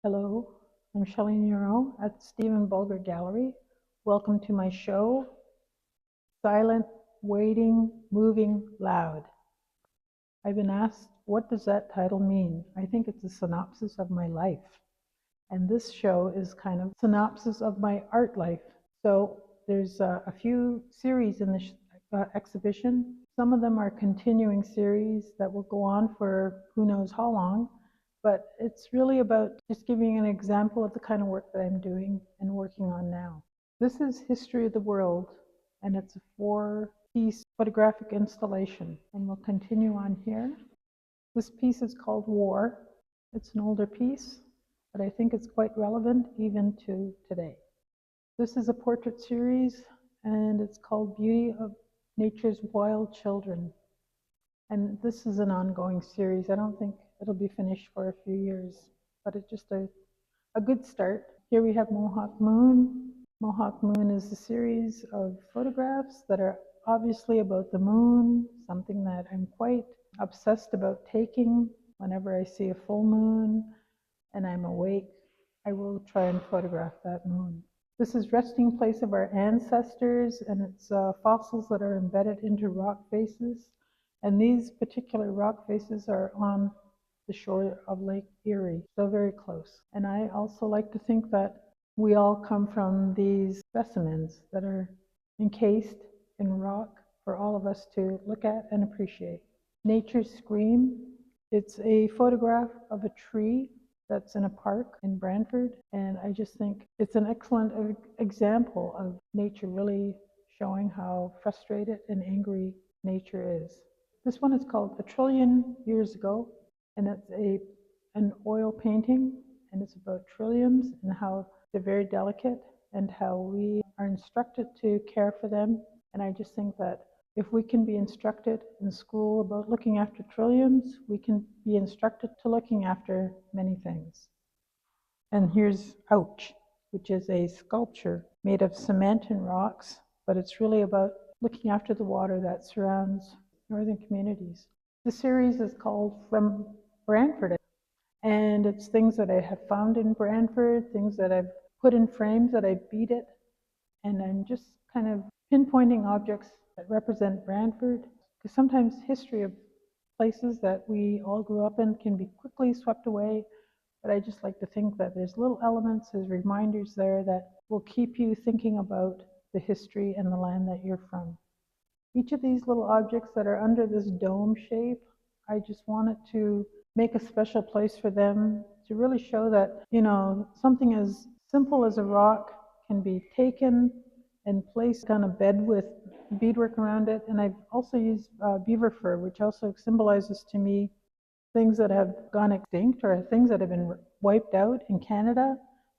Hello, I'm Shelley Niro at Stephen Bulger Gallery. Welcome to my show, Silent, Waiting, Moving, Loud. I've been asked, what does that title mean? I think it's a synopsis of my life. And this show is kind of a synopsis of my art life. So there's a few series in this exhibition. Some of them are continuing series that will go on for who knows how long. But it's really about just giving an example of the kind of work that I'm doing and working on now. This is History of the World, and it's a 4-piece photographic installation. And we'll continue on here. This piece is called War. It's an older piece, but I think it's quite relevant even to today. This is a portrait series, and it's called Beauty of Nature's Wild Children. And this is an ongoing series. I don't think it'll be finished for a few years, but it's just a good start. Here we have Mohawk Moon. Mohawk Moon is a series of photographs that are obviously about the moon, something that I'm quite obsessed about taking. Whenever I see a full moon and I'm awake, I will try and photograph that moon. This is Resting Place of Our Ancestors, and it's fossils that are embedded into rock faces. And these particular rock faces are on the shore of Lake Erie, so very close. And I also like to think that we all come from these specimens that are encased in rock for all of us to look at and appreciate. Nature's Scream. It's a photograph of a tree that's in a park in Brantford, and I just think it's an excellent example of nature really showing how frustrated and angry nature is. This one is called A Trillion Years Ago, and it's an oil painting, and it's about trilliums and how they're very delicate and how we are instructed to care for them. And I just think that if we can be instructed in school about looking after trilliums, we can be instructed to looking after many things. And here's Ouch, which is a sculpture made of cement and rocks, but it's really about looking after the water that surrounds northern communities. The series is called From Brantford, and it's things that I have found in Brantford, things that I've put in frames that I beat it, and I'm just kind of pinpointing objects that represent Brantford, because sometimes history of places that we all grew up in can be quickly swept away, but I just like to think that there's little elements, there's reminders there that will keep you thinking about the history and the land that you're from. Each of these little objects that are under this dome shape, I just wanted to make a special place for them to really show that, something as simple as a rock can be taken and placed on a bed with beadwork around it. And I've also used beaver fur, which also symbolizes to me things that have gone extinct or things that have been wiped out in Canada,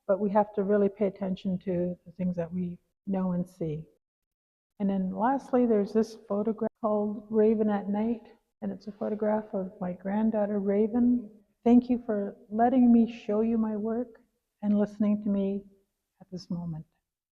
but we have to really pay attention to the things that we know and see. And then lastly, there's this photograph called Raven at Night, and it's a photograph of my granddaughter, Raven. Thank you for letting me show you my work and listening to me at this moment.